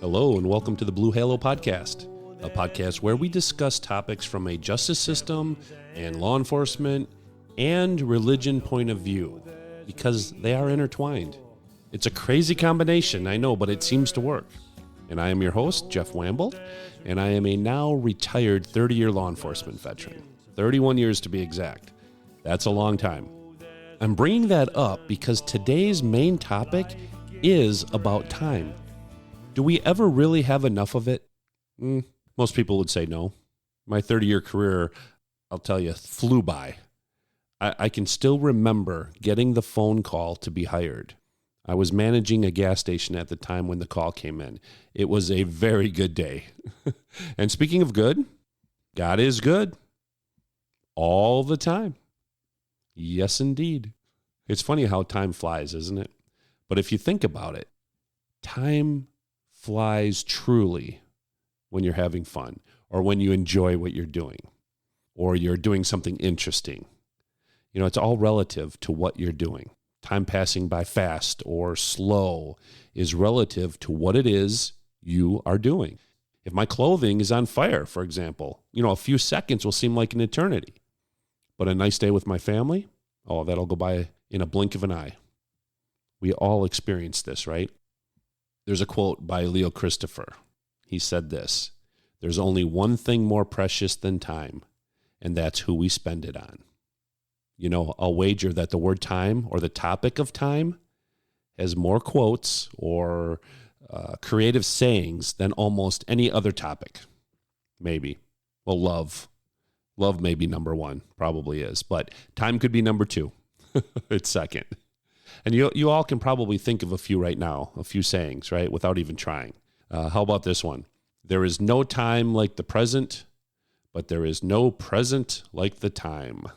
Hello, and welcome to the Blue Halo Podcast, a podcast where we discuss topics from a justice system and law enforcement and religion point of view, because they are intertwined. It's a crazy combination, I know, but it seems to work. And I am your host, Jeff Wamble, and I am a now retired 30-year law enforcement veteran, 31 years to be exact. That's a long time. I'm bringing that up because today's main topic is about time. Do we ever really have enough of it? Most people would say no. My 30-year career, I'll tell you, flew by. I can still remember getting the phone call to be hired. I was managing a gas station at the time when the call came in. It was a very good day. And speaking of good, God is good. All the time. Yes, indeed. It's funny how time flies, isn't it? But if you think about it, time flies truly when you're having fun, or when you enjoy what you're doing, or you're doing something interesting. You know, it's all relative to what you're doing. Time passing by fast or slow is relative to what it is you are doing. If my clothing is on fire, for example, a few seconds will seem like an eternity. But a nice day with my family, that'll go by in a blink of an eye. We all experience this, right? There's a quote by Leo Christopher. He said this: "There's only one thing more precious than time, and that's who we spend it on." I'll wager that the word time, or the topic of time, has more quotes or creative sayings than almost any other topic. Maybe. Well, love. Love may be number one, probably is, but time could be number two. It's second. And you all can probably think of a few right now, a few sayings, right, without even trying. How about this one? There is no time like the present, but there is no present like the time,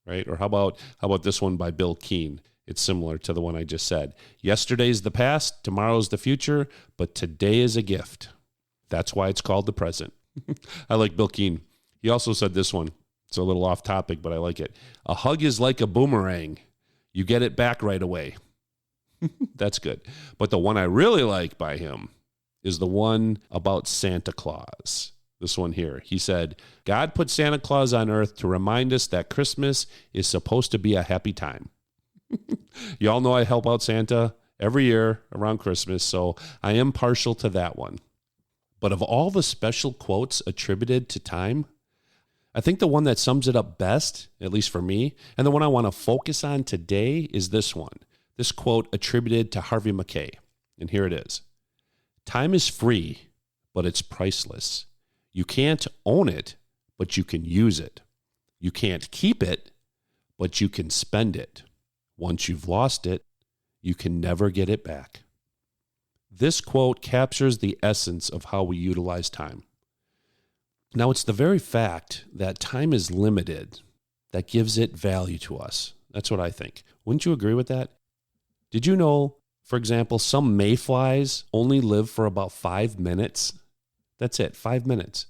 right? Or how about this one by Bill Keane? It's similar to the one I just said. Yesterday's the past, tomorrow's the future, but today is a gift. That's why it's called the present. I like Bill Keane. He also said this one. It's a little off topic, but I like it. A hug is like a boomerang. You get it back right away. That's good. But the one I really like by him is the one about Santa Claus. This one here. He said, "God put Santa Claus on earth to remind us that Christmas is supposed to be a happy time." You all know I help out Santa every year around Christmas, so I am partial to that one. But of all the special quotes attributed to time, I think the one that sums it up best, at least for me, and the one I want to focus on today is this one. This quote attributed to Harvey Mackay. And here it is. "Time is free, but it's priceless. You can't own it, but you can use it. You can't keep it, but you can spend it. Once you've lost it, you can never get it back." This quote captures the essence of how we utilize time. Now, it's the very fact that time is limited that gives it value to us. That's what I think. Wouldn't you agree with that? Did you know, for example, some mayflies only live for about 5 minutes? That's it, 5 minutes.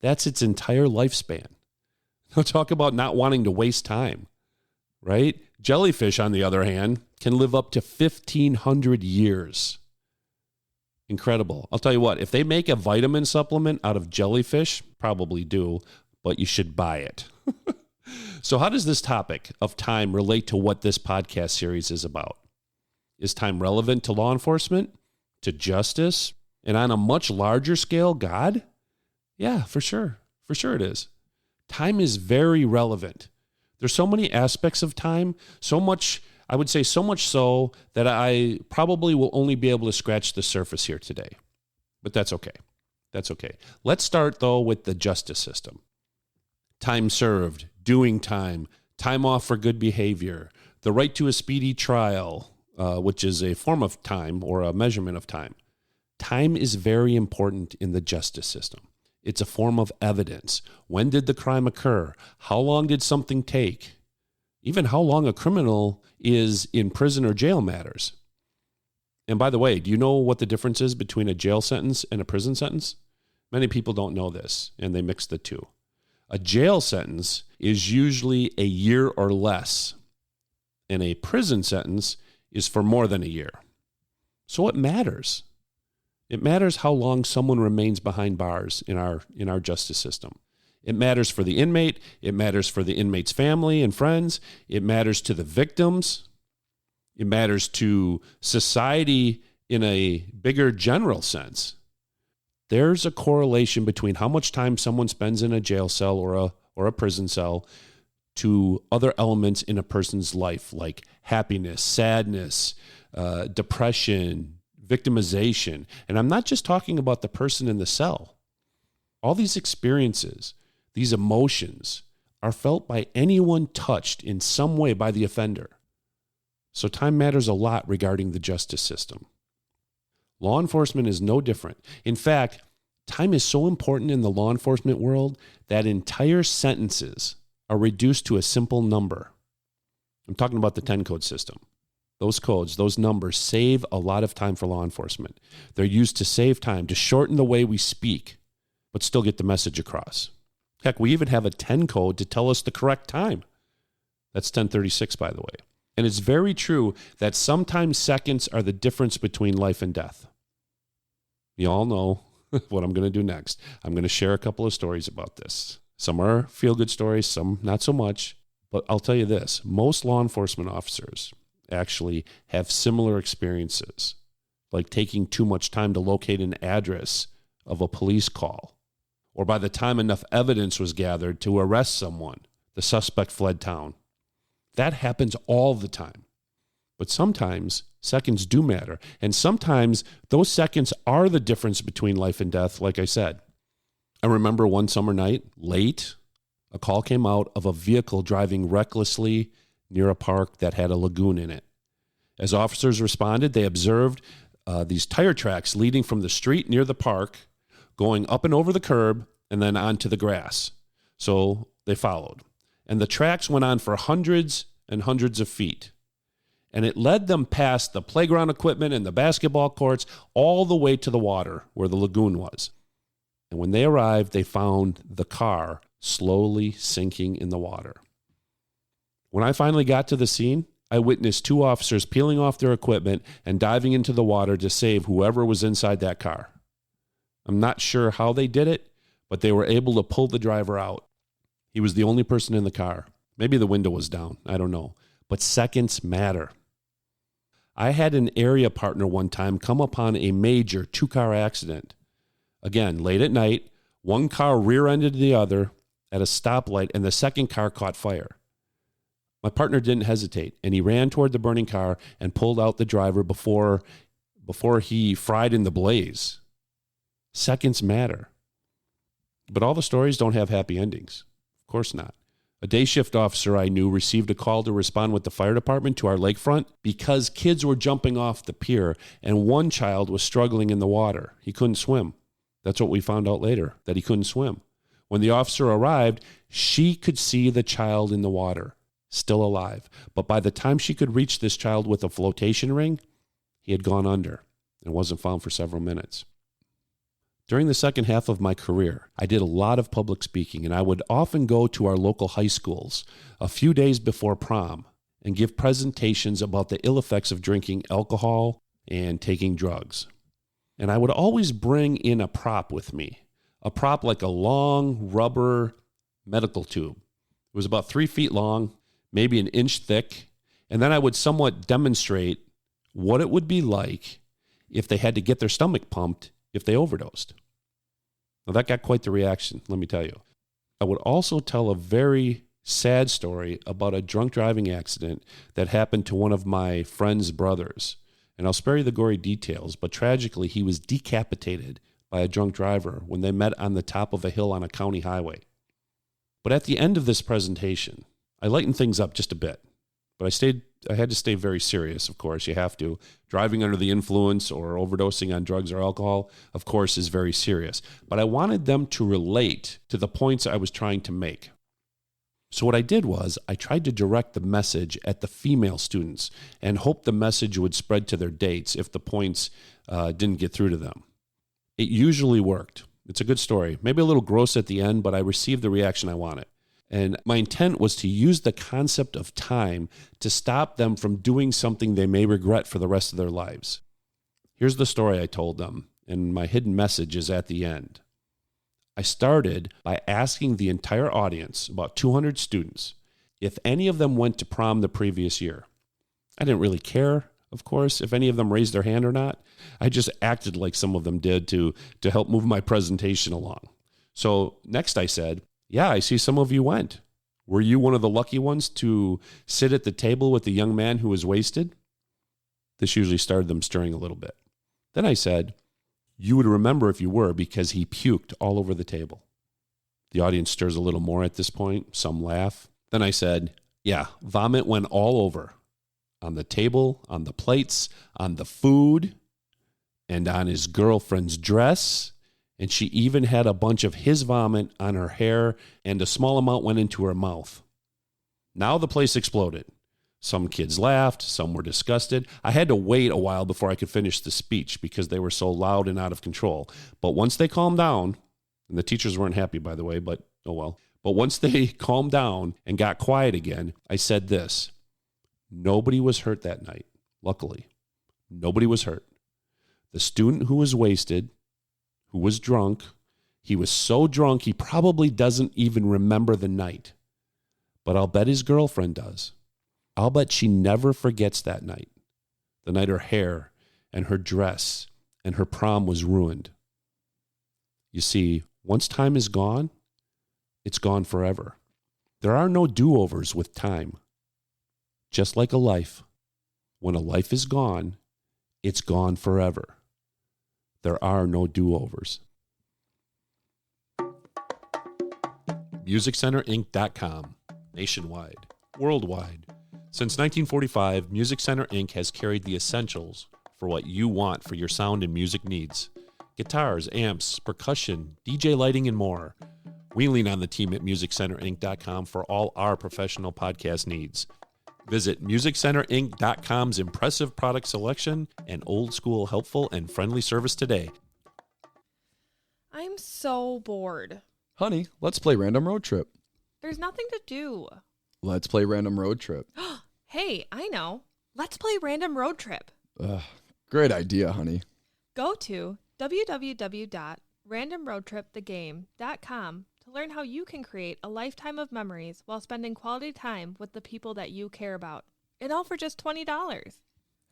That's its entire lifespan. Now, talk about not wanting to waste time, right? Jellyfish, on the other hand, can live up to 1,500 years. Incredible. I'll tell you what, if they make a vitamin supplement out of jellyfish, probably do, but you should buy it. So how does this topic of time relate to what this podcast series is about? Is time relevant to law enforcement, to justice, and on a much larger scale, God? Yeah, for sure. For sure it is. Time is very relevant. There's so many aspects of time, so much, I would say so much so that I probably will only be able to scratch the surface here today. But that's okay. That's okay. Let's start, though, with the justice system. Time served, doing time, time off for good behavior, the right to a speedy trial, which is a form of time or a measurement of time. Time is very important in the justice system. It's a form of evidence. When did the crime occur? How long did something take? Even how long a criminal is in prison or jail matters. And by the way, do you know what the difference is between a jail sentence and a prison sentence? Many people don't know this, and they mix the two. A jail sentence is usually a year or less, and a prison sentence is for more than a year. So it matters. It matters how long someone remains behind bars in our justice system. It matters for the inmate. It matters for the inmate's family and friends. It matters to the victims. It matters to society in a bigger general sense. There's a correlation between how much time someone spends in a jail cell or a prison cell to other elements in a person's life, like happiness, sadness, depression, victimization. And I'm not just talking about the person in the cell. All these experiences, these emotions, are felt by anyone touched in some way by the offender. So time matters a lot regarding the justice system. Law enforcement is no different. In fact, time is so important in the law enforcement world that entire sentences are reduced to a simple number. I'm talking about the 10 code system. Those codes, those numbers save a lot of time for law enforcement. They're used to save time, to shorten the way we speak, but still get the message across. Heck, we even have a 10 code to tell us the correct time. That's 10:36, by the way. And it's very true that sometimes seconds are the difference between life and death. You all know what I'm going to do next. I'm going to share a couple of stories about this. Some are feel-good stories, some not so much. But I'll tell you this, most law enforcement officers actually have similar experiences, like taking too much time to locate an address of a police call, or by the time enough evidence was gathered to arrest someone, the suspect fled town. That happens all the time. But sometimes seconds do matter, and sometimes those seconds are the difference between life and death, like I said. I remember one summer night, late, a call came out of a vehicle driving recklessly near a park that had a lagoon in it. As officers responded, they observed these tire tracks leading from the street near the park, going up and over the curb, and then onto the grass. So they followed. And the tracks went on for hundreds and hundreds of feet. And it led them past the playground equipment and the basketball courts all the way to the water where the lagoon was. And when they arrived, they found the car slowly sinking in the water. When I finally got to the scene, I witnessed two officers peeling off their equipment and diving into the water to save whoever was inside that car. I'm not sure how they did it, but they were able to pull the driver out. He was the only person in the car. Maybe the window was down. I don't know. But seconds matter. I had an area partner one time come upon a major two-car accident. Again, late at night, one car rear-ended the other at a stoplight, and the second car caught fire. My partner didn't hesitate, and he ran toward the burning car and pulled out the driver before he fried in the blaze. Seconds matter. But all the stories don't have happy endings. Of course not. A day shift officer I knew received a call to respond with the fire department to our lakefront because kids were jumping off the pier and one child was struggling in the water. He couldn't swim. That's what we found out later, that he couldn't swim. When the officer arrived, she could see the child in the water, still alive. But by the time she could reach this child with a flotation ring, he had gone under and wasn't found for several minutes. During the second half of my career, I did a lot of public speaking, and I would often go to our local high schools a few days before prom and give presentations about the ill effects of drinking alcohol and taking drugs. And I would always bring in a prop with me, a prop like a long rubber medical tube. It was about 3 feet long, maybe an inch thick, and then I would somewhat demonstrate what it would be like if they had to get their stomach pumped if they overdosed. Now that got quite the reaction, let me tell you. I would also tell a very sad story about a drunk driving accident that happened to one of my friend's brothers. And I'll spare you the gory details, but tragically he was decapitated by a drunk driver when they met on the top of a hill on a county highway. But at the end of this presentation, I lightened things up just a bit. But I had to stay very serious, of course. You have to. Driving under the influence or overdosing on drugs or alcohol, of course, is very serious. But I wanted them to relate to the points I was trying to make. So what I did was I tried to direct the message at the female students and hoped the message would spread to their dates if the points didn't get through to them. It usually worked. It's a good story. Maybe a little gross at the end, but I received the reaction I wanted. And my intent was to use the concept of time to stop them from doing something they may regret for the rest of their lives. Here's the story I told them, and my hidden message is at the end. I started by asking the entire audience, about 200 students, if any of them went to prom the previous year. I didn't really care, of course, if any of them raised their hand or not. I just acted like some of them did to help move my presentation along. So next I said, yeah, I see some of you went. Were you one of the lucky ones to sit at the table with the young man who was wasted? This usually started them stirring a little bit. Then I said, you would remember if you were, because he puked all over the table. The audience stirs a little more at this point. Some laugh. Then I said, yeah, vomit went all over. On the table, on the plates, on the food, and on his girlfriend's dress. And she even had a bunch of his vomit on her hair, and a small amount went into her mouth. Now the place exploded. Some kids laughed, some were disgusted. I had to wait a while before I could finish the speech because they were so loud and out of control. But once they calmed down, and the teachers weren't happy, by the way, but oh well. But once they calmed down and got quiet again, I said this: nobody was hurt that night, luckily. Nobody was hurt. The student who was wasted, who was drunk, he was so drunk he probably doesn't even remember the night. But I'll bet his girlfriend does. I'll bet she never forgets that night. The night her hair and her dress and her prom was ruined. You see, once time is gone, it's gone forever. There are no do-overs with time. Just like a life, when a life is gone, it's gone forever. There are no do-overs. MusicCenterInc.com. Nationwide, worldwide. Since 1945, Music Center Inc. has carried the essentials for what you want for your sound and music needs. Guitars, amps, percussion, DJ lighting, and more. We lean on the team at MusicCenterInc.com for all our professional podcast needs. Visit MusicCenterInc.com's impressive product selection and old-school, helpful, and friendly service today. I'm so bored. Honey, let's play Random Road Trip. There's nothing to do. Let's play Random Road Trip. Hey, I know. Let's play Random Road Trip. Great idea, honey. Go to www.randomroadtripthegame.com to learn how you can create a lifetime of memories while spending quality time with the people that you care about. And all for just $20.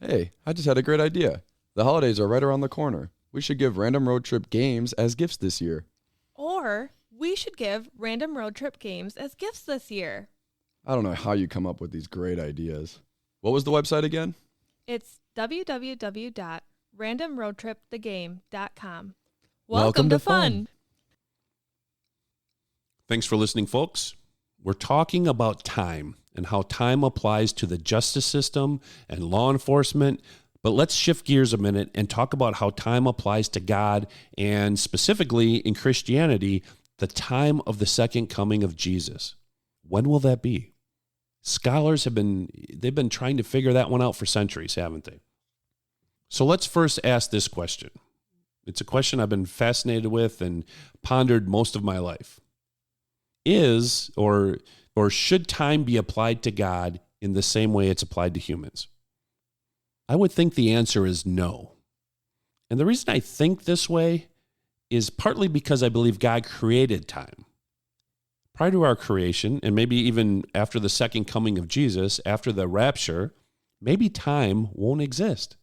Hey, I just had a great idea. The holidays are right around the corner. We should give Random Road Trip games as gifts this year. Or we should give Random Road Trip games as gifts this year. I don't know how you come up with these great ideas. What was the website again? It's www.randomroadtripthegame.com. Welcome to fun. Thanks for listening, folks. We're talking about time and how time applies to the justice system and law enforcement. But let's shift gears a minute and talk about how time applies to God and specifically in Christianity, the time of the second coming of Jesus. When will that be? Scholars they've been trying to figure that one out for centuries, haven't they? So let's first ask this question. It's a question I've been fascinated with and pondered most of my life. Is or should time be applied to God in the same way it's applied to humans? I would think the answer is no. And the reason I think this way is partly because I believe God created time. Prior to our creation, and maybe even after the second coming of Jesus, after the rapture, maybe time won't exist.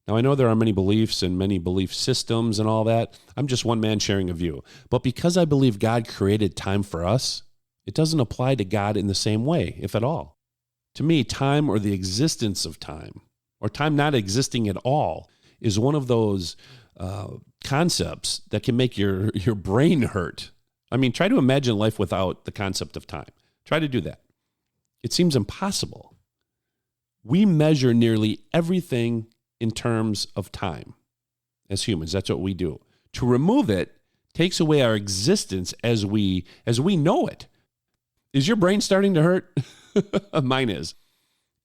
Now, I know there are many beliefs and many belief systems and all that. I'm just one man sharing a view. But because I believe God created time for us, it doesn't apply to God in the same way, if at all. To me, time or the existence of time, or time not existing at all, is one of those concepts that can make your brain hurt. I mean, try to imagine life without the concept of time. Try to do that. It seems impossible. We measure nearly everything in terms of time as humans. That's what we do. To remove it takes away our existence as we know it. Is your brain starting to hurt? Mine is.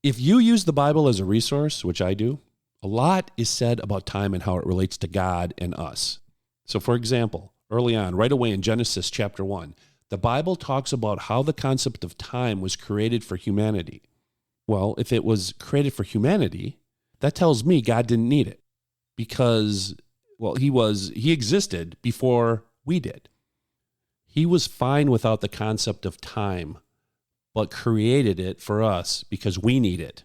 If you use the Bible as a resource, which I do, a lot is said about time and how it relates to God and us. So, for example, early on, right away in Genesis chapter 1, the Bible talks about how the concept of time was created for humanity. Well, if it was created for humanity, that tells me God didn't need it, because Well, he existed before we did. He was fine without the concept of time, but created it for us because we need it.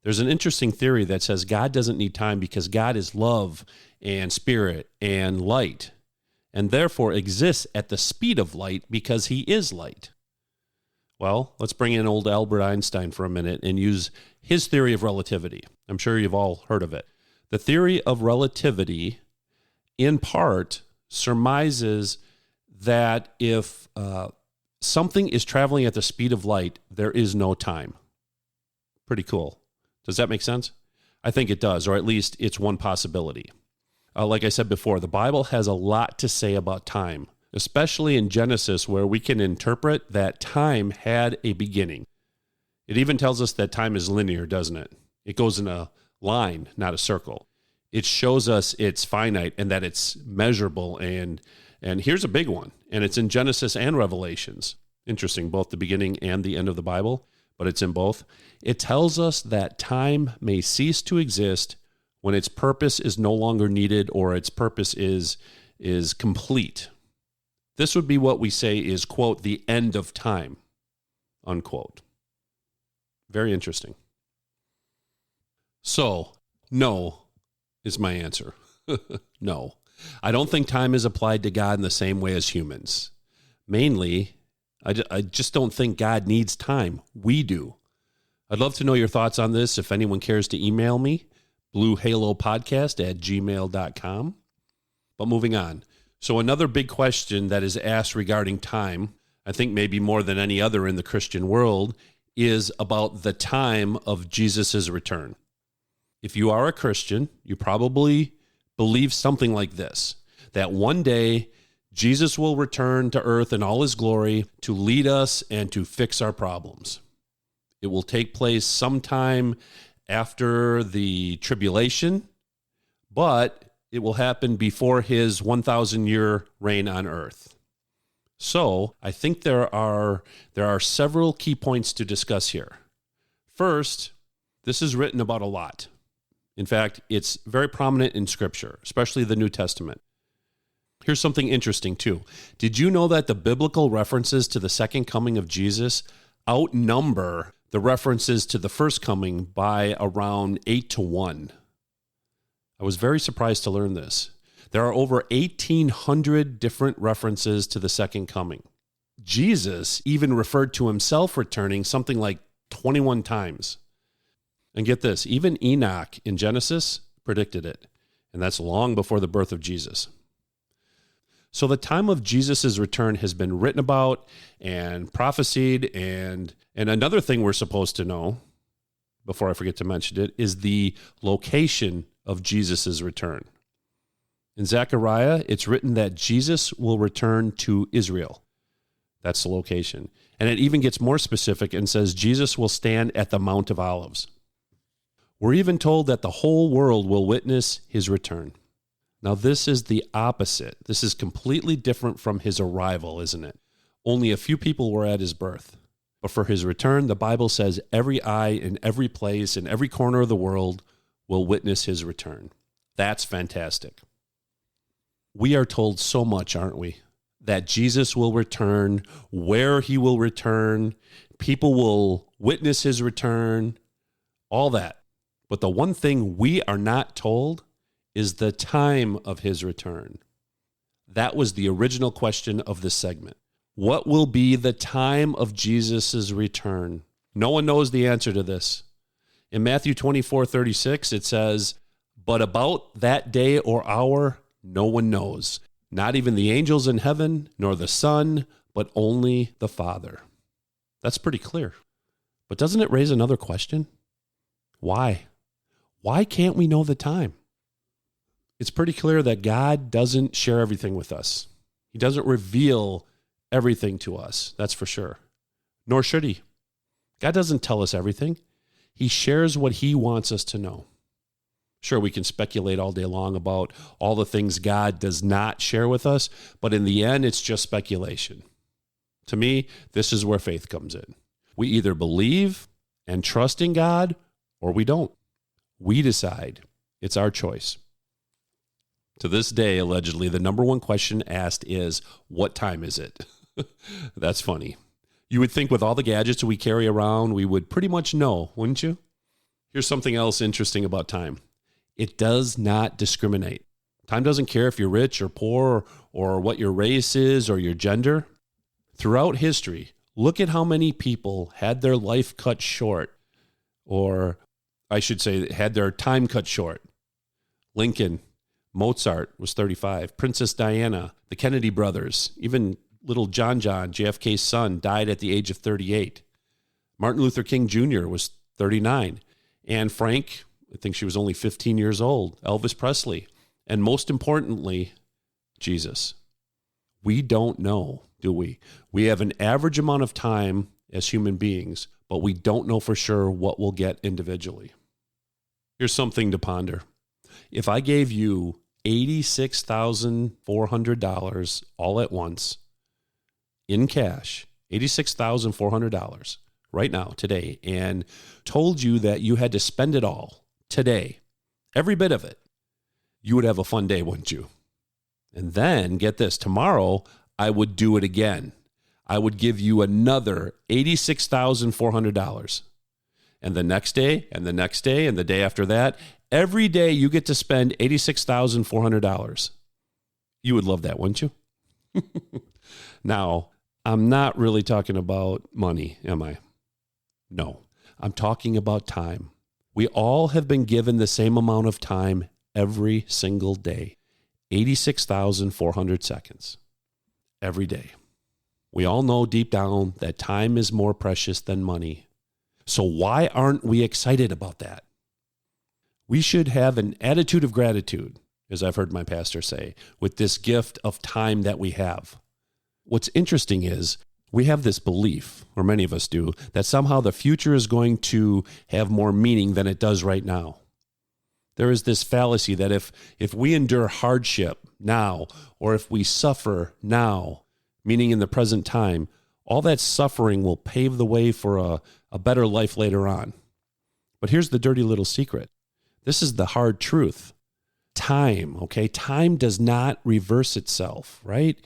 There's an interesting theory that says God doesn't need time because God is love and spirit and light, and therefore exists at the speed of light because he is light. Well, let's bring in old Albert Einstein for a minute and use his theory of relativity. I'm sure you've all heard of it. The theory of relativity, in part, surmises that if something is traveling at the speed of light, there is no time. Pretty cool. Does that make sense? I think it does, or at least it's one possibility. Like I said before, the Bible has a lot to say about time, especially in Genesis, where we can interpret that time had a beginning. It even tells us that time is linear, doesn't it? It goes in a line, not a circle. It shows us it's finite and that it's measurable. And here's a big one, and it's in Genesis and Revelations. Interesting, both the beginning and the end of the Bible, but it's in both. It tells us that time may cease to exist when its purpose is no longer needed or its purpose is complete. This would be what we say is, quote, the end of time, unquote. Very interesting. So, no is my answer. No. I don't think time is applied to God in the same way as humans. Mainly, I just don't think God needs time. We do. I'd love to know your thoughts on this. If anyone cares to email me, bluehalopodcast@gmail.com. But moving on. So another big question that is asked regarding time, I think maybe more than any other in the Christian world, is about the time of Jesus' return. If you are a Christian, you probably believe something like this, that one day Jesus will return to earth in all his glory to lead us and to fix our problems. It will take place sometime after the tribulation, but it will happen before his 1,000-year reign on earth. So I think there are several key points to discuss here. First, this is written about a lot. In fact, it's very prominent in Scripture, especially the New Testament. Here's something interesting, too. Did you know that the biblical references to the second coming of Jesus outnumber the references to the first coming by around 8-1? I was very surprised to learn this. There are over 1,800 different references to the second coming. Jesus even referred to himself returning something like 21 times. And get this, even Enoch in Genesis predicted it, and that's long before the birth of Jesus. So the time of Jesus' return has been written about and prophesied, and another thing we're supposed to know, before I forget to mention it, is the location of Jesus' return. In Zechariah, it's written that Jesus will return to Israel. That's the location. And it even gets more specific and says Jesus will stand at the Mount of Olives. We're even told that the whole world will witness his return. Now, this is the opposite. This is completely different from his arrival, isn't it? Only a few people were at his birth. But for his return, the Bible says every eye in every place, in every corner of the world, will witness his return. That's fantastic. We are told so much, aren't we? That Jesus will return, where he will return, people will witness his return, all that. But the one thing we are not told is the time of his return. That was the original question of this segment. What will be the time of Jesus' return? No one knows the answer to this. In Matthew 24:36, it says, "But about that day or hour, no one knows, not even the angels in heaven, nor the Son, but only the Father." That's pretty clear. But doesn't it raise another question? Why? Why can't we know the time? It's pretty clear that God doesn't share everything with us. He doesn't reveal everything to us, that's for sure. Nor should he. God doesn't tell us everything. He shares what he wants us to know. Sure, we can speculate all day long about all the things God does not share with us, but in the end, it's just speculation. To me, this is where faith comes in. We either believe and trust in God, or we don't. We decide. It's our choice. To this day, allegedly, the number one question asked is, what time is it? That's funny. You would think with all the gadgets we carry around, we would pretty much know, wouldn't you? Here's something else interesting about time. It does not discriminate. Time doesn't care if you're rich or poor or what your race is or your gender. Throughout history, look at how many people had their life cut short, or I should say had their time cut short. Lincoln, Mozart was 35, Princess Diana, the Kennedy brothers, even little John, JFK's son, died at the age of 38. Martin Luther King Jr. was 39. Anne Frank, I think she was only 15 years old. Elvis Presley. And most importantly, Jesus. We don't know, do we? We have an average amount of time as human beings, but we don't know for sure what we'll get individually. Here's something to ponder. If I gave you $86,400 all at once in cash, $86,400 right now, today, and told you that you had to spend it all today, every bit of it, you would have a fun day, wouldn't you? And then, get this, tomorrow, I would do it again. I would give you another $86,400. And the next day, and the next day, and the day after that, every day you get to spend $86,400. You would love that, wouldn't you? Now, I'm not really talking about money, am I? No, I'm talking about time. We all have been given the same amount of time every single day, 86,400 seconds every day. We all know deep down that time is more precious than money. So why aren't we excited about that? We should have an attitude of gratitude, as I've heard my pastor say, with this gift of time that we have. What's interesting is we have this belief, or many of us do, that somehow the future is going to have more meaning than it does right now. There is this fallacy that if we endure hardship now, or if we suffer now, meaning in the present time, all that suffering will pave the way for a better life later on. But here's the dirty little secret. This is the hard truth. Time, okay? Time does not reverse itself, right?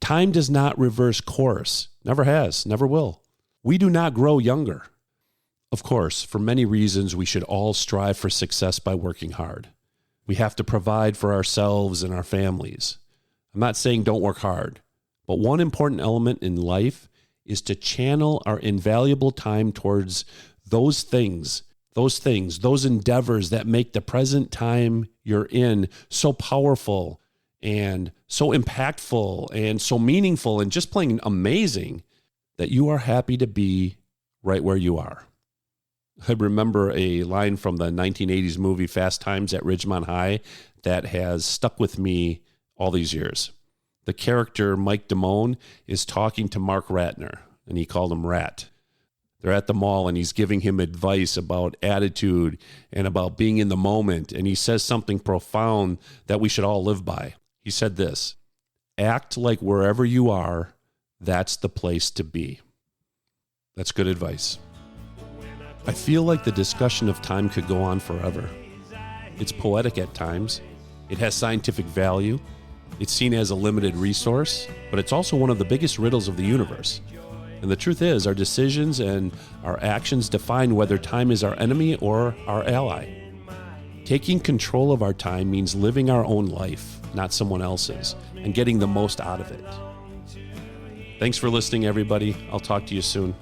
Time does not reverse course. Never has, never will. We do not grow younger. Of course, for many reasons, we should all strive for success by working hard. We have to provide for ourselves and our families. I'm not saying don't work hard, but one important element in life is to channel our invaluable time towards those things, those endeavors that make the present time you're in so powerful and so impactful and so meaningful and just plain amazing that you are happy to be right where you are. I remember a line from the 1980s movie Fast Times at Ridgemont High that has stuck with me all these years. The character Mike Damone is talking to Mark Ratner, and he called him Rat. They're at the mall, and he's giving him advice about attitude and about being in the moment, and he says something profound that we should all live by. He said this: act like wherever you are, that's the place to be. That's good advice. I feel like the discussion of time could go on forever. It's poetic at times. It has scientific value. It's seen as a limited resource, but it's also one of the biggest riddles of the universe. And the truth is, our decisions and our actions define whether time is our enemy or our ally. Taking control of our time means living our own life, not someone else's, and getting the most out of it. Thanks for listening, everybody. I'll talk to you soon.